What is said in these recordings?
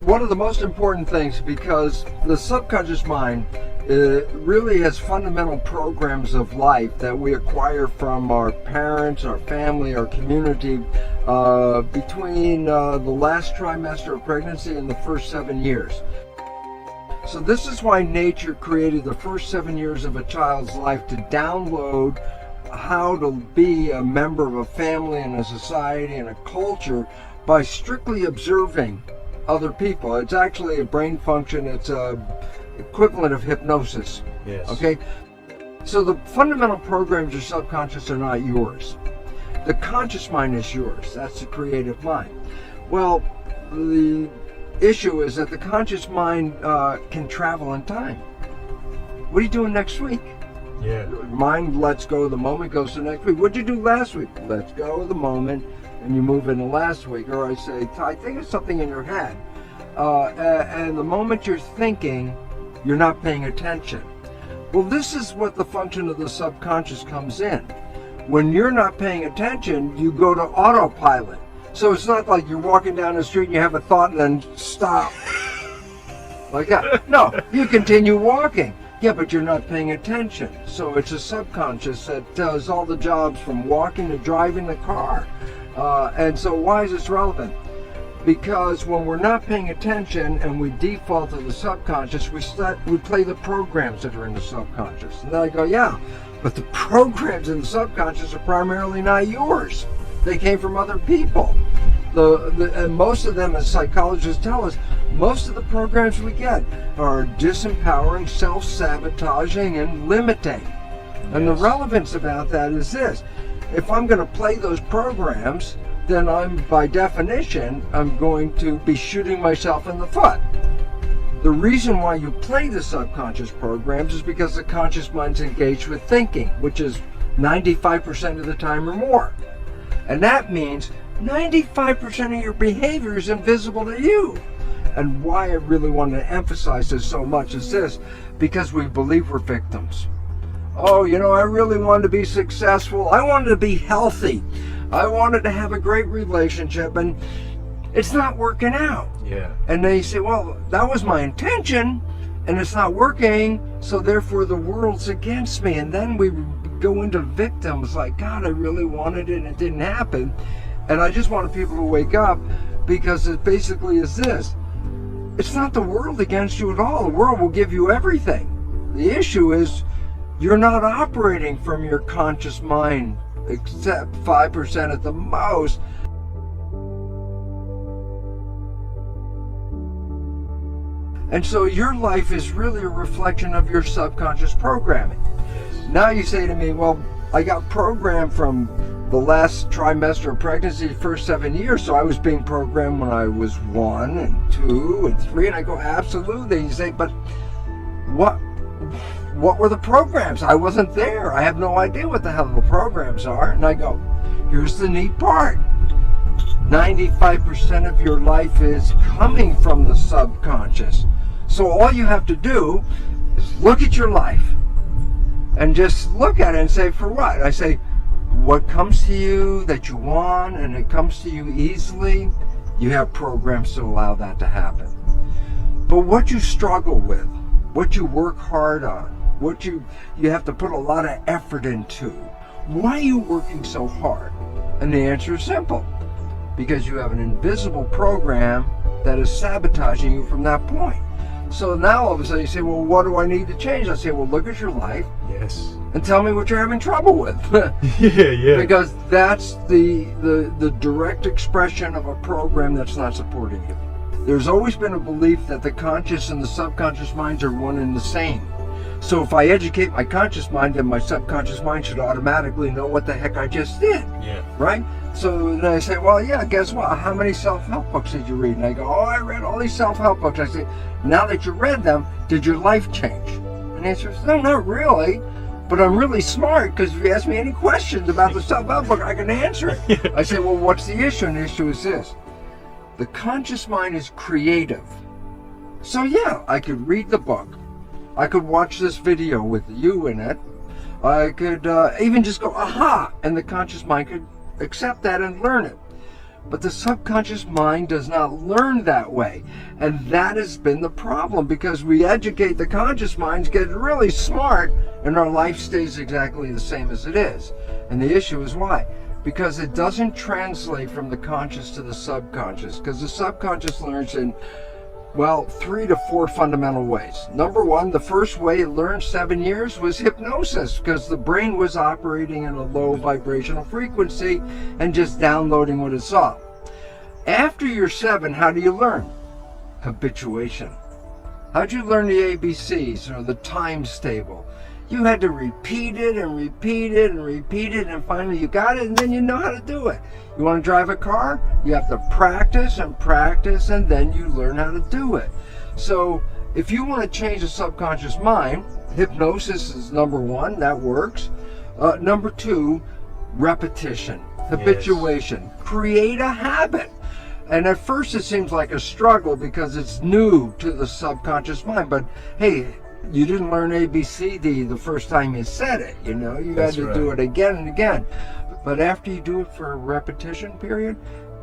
one of the most important things, because the subconscious mind really has fundamental programs of life that we acquire from our parents, our family, our community, between the last trimester of pregnancy and the first 7 years. So this is why nature created the first 7 years of a child's life to download how to be a member of a family and a society and a culture by strictly observing other people. It's actually a brain function. It's a equivalent of hypnosis. Yes. Okay? So the fundamental programs of subconscious are not yours. The conscious mind is yours. That's the creative mind. Well, the issue is that the conscious mind can travel in time. What are you doing next week? Yeah. Mind lets go of the moment, goes to next week. What'd you do last week? Let's go of the moment, and you move into last week. Or I say, I think it's something in your head. And the moment you're thinking, you're not paying attention. Well, this is what the function of the subconscious comes in. When you're not paying attention, you go to autopilot. So it's not like you're walking down the street and you have a thought and then stop. Like that. No, you continue walking. Yeah, but you're not paying attention. So it's a subconscious that does all the jobs from walking to driving the car. And so why is this relevant? Because when we're not paying attention and we default to the subconscious, we play the programs that are in the subconscious. And then I go, yeah, but the programs in the subconscious are primarily not yours. They came from other people. And most of them, as psychologists tell us, most of the programs we get are disempowering, self-sabotaging, and limiting. And the relevance about that is this. If I'm going to play those programs, then by definition, I'm going to be shooting myself in the foot. The reason why you play the subconscious programs is because the conscious mind's engaged with thinking, which is 95% of the time or more. And that means 95% of your behavior is invisible to you. And why I really want to emphasize this so much is this, because we believe we're victims. Oh, I really wanted to be successful. I wanted to be healthy. I wanted to have a great relationship, and it's not working out. Yeah. And they say, well, that was my intention, and it's not working, so therefore the world's against me. And then we go into victims like, God, I really wanted it and it didn't happen. And I just wanted people to wake up, because it basically is this. It's not the world against you at all. The world will give you everything. The issue is you're not operating from your conscious mind, except 5% at the most. And so your life is really a reflection of your subconscious programming. Now you say to me, well, I got programmed from the last trimester of pregnancy, first 7 years, so I was being programmed when I was 1 and 2 and 3, and I go, absolutely. You say, but what were the programs? I wasn't there. I have no idea what the hell the programs are. And I go, here's the neat part. 95% of your life is coming from the subconscious. So all you have to do is look at your life and just look at it and say, for what? I say, what comes to you that you want and it comes to you easily, you have programs to allow that to happen. But what you struggle with, what you work hard on, what you have to put a lot of effort into, why are you working so hard? And the answer is simple. Because you have an invisible program that is sabotaging you from that point. So now all of a sudden you say, well, what do I need to change? I say, well, look at your life. Yes. And tell me what you're having trouble with. Yeah. Because that's the direct expression of a program that's not supporting you. There's always been a belief that the conscious and the subconscious minds are one and the same. So if I educate my conscious mind, then my subconscious mind should automatically know what the heck I just did. Yeah. Right? So then I say, well, yeah, guess what? How many self-help books did you read? And I go, oh, I read all these self-help books. I say, now that you read them, did your life change? And the answer is, no, not really. But I'm really smart, because if you ask me any questions about the self-help book, I can answer it. Yeah. I say, well, what's the issue? And the issue is this. The conscious mind is creative. So yeah, I could read the book. I could watch this video with you in it. I could even just go, aha, and the conscious mind could accept that and learn it. But the subconscious mind does not learn that way. And that has been the problem, because we educate the conscious minds, get really smart, and our life stays exactly the same as it is. And the issue is why? Because it doesn't translate from the conscious to the subconscious. Because the subconscious learns in, well, 3 to 4 fundamental ways. Number one, the first way it learned 7 years was hypnosis, because the brain was operating in a low vibrational frequency and just downloading what it saw. After you're 7, how do you learn? Habituation. How'd you learn the ABCs or the times table? You had to repeat it and repeat it and repeat it, and finally you got it, and then you know how to do it. You want to drive a car? You have to practice and practice, and then you learn how to do it. So if you want to change the subconscious mind, hypnosis is number one, that works. Number two, repetition, habituation. Yes. Create a habit. And at first it seems like a struggle because it's new to the subconscious mind, but hey, you didn't learn ABCD the first time you said it, you know, you had to do it again and again. But after you do it for a repetition period,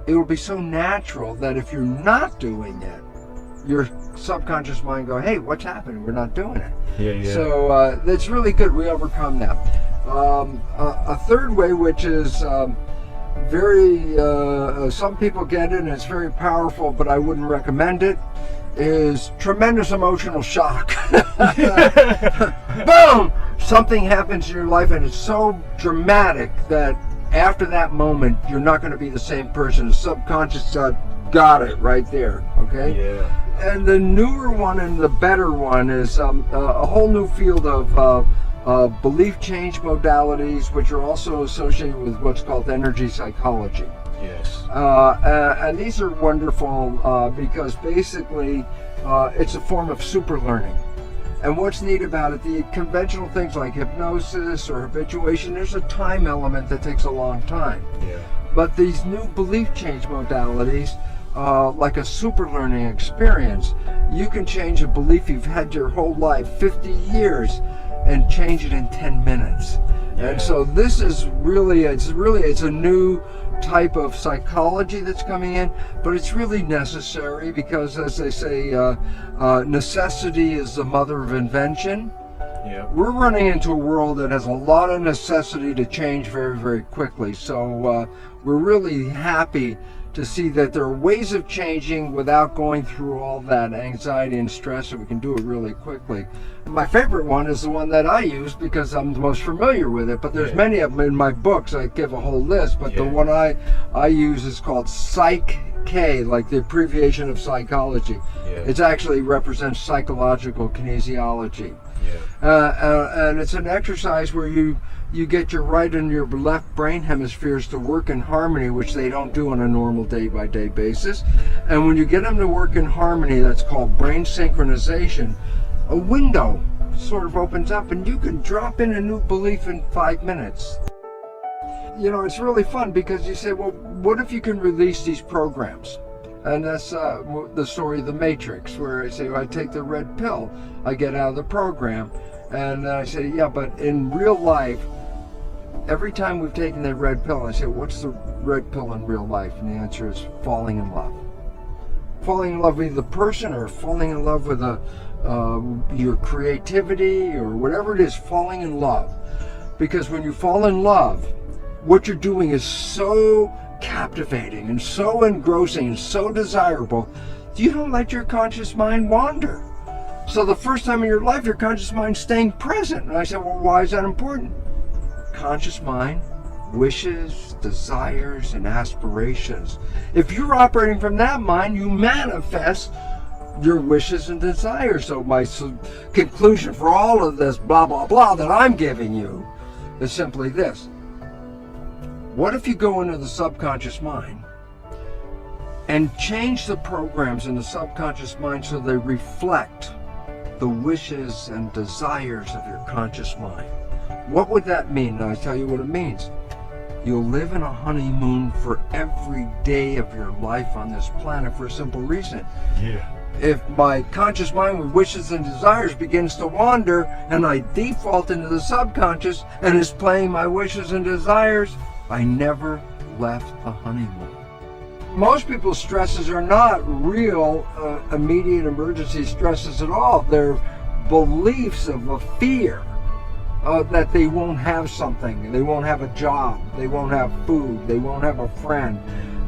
it will be so natural that if you're not doing it, your subconscious mind go, hey, what's happening? We're not doing it. Yeah. So that's really good. We overcome that. A third way, which is very, some people get it and it's very powerful, but I wouldn't recommend it, is tremendous emotional shock. Boom! Something happens in your life and it's so dramatic that after that moment, you're not going to be the same person. The subconscious got it right there, okay? Yeah. And the newer one and the better one is a whole new field of belief change modalities, which are also associated with what's called energy psychology. Yes. And these are wonderful because basically it's a form of super learning. And what's neat about it, the conventional things like hypnosis or habituation, there's a time element that takes a long time. Yeah. But these new belief change modalities, like a super learning experience, you can change a belief you've had your whole life, 50 years, and change it in 10 minutes. Yeah. And so this is it's a new type of psychology that's coming in, but it's really necessary because, as they say, necessity is the mother of invention. Yeah. We're running into a world that has a lot of necessity to change very, very quickly. So we're really happy to see that there are ways of changing without going through all that anxiety and stress, and we can do it really quickly. My favorite one is the one that I use because I'm the most familiar with it, but there's many of them in my books. I give a whole list, but the one I use is called Psych K, like the abbreviation of psychology. Yeah. It actually represents psychological kinesiology. Yeah. And it's an exercise where you get your right and your left brain hemispheres to work in harmony, which they don't do on a normal day-by-day basis. And when you get them to work in harmony, that's called brain synchronization, a window sort of opens up and you can drop in a new belief in 5 minutes. You know, it's really fun because you say, well, what if you can release these programs? And that's the story of the Matrix, where I say, well, I take the red pill, I get out of the program. And I say, yeah, but in real life, every time we've taken that red pill, I say, what's the red pill in real life? And the answer is falling in love. Falling in love with the person, or falling in love with your creativity, or whatever it is, falling in love. Because when you fall in love, what you're doing is so captivating and so engrossing and so desirable, you don't let your conscious mind wander. So the first time in your life, your conscious mind's staying present. And I said, well, why is that important? Conscious mind, wishes, desires, and aspirations. If you're operating from that mind, you manifest your wishes and desires. So my conclusion for all of this blah, blah, blah that I'm giving you is simply this. What if you go into the subconscious mind and change the programs in the subconscious mind so they reflect the wishes and desires of your conscious mind? What would that mean? And I tell you what it means. You'll live in a honeymoon for every day of your life on this planet for a simple reason. Yeah. If my conscious mind with wishes and desires begins to wander and I default into the subconscious and is playing my wishes and desires, I never left the honeymoon. most people's stresses are not real immediate emergency stresses at all. They're beliefs of a fear that they won't have something, they won't have a job, they won't have food, they won't have a friend.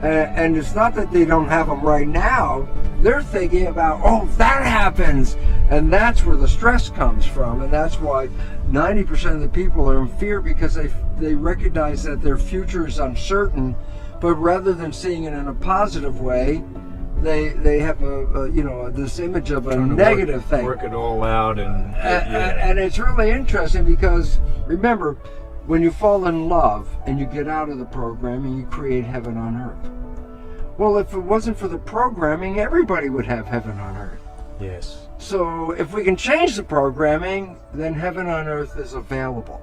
And it's not that they don't have them right now. They're thinking about, oh, if that happens. And that's where the stress comes from. And that's why 90% of the people are in fear, because they recognize that their future is uncertain. But rather than seeing it in a positive way, they have this image of a negative thing. Work it all out, and it's really interesting because, remember, when you fall in love and you get out of the programming, you create heaven on earth. Well, if it wasn't for the programming, everybody would have heaven on earth. Yes. So if we can change the programming, then heaven on earth is available.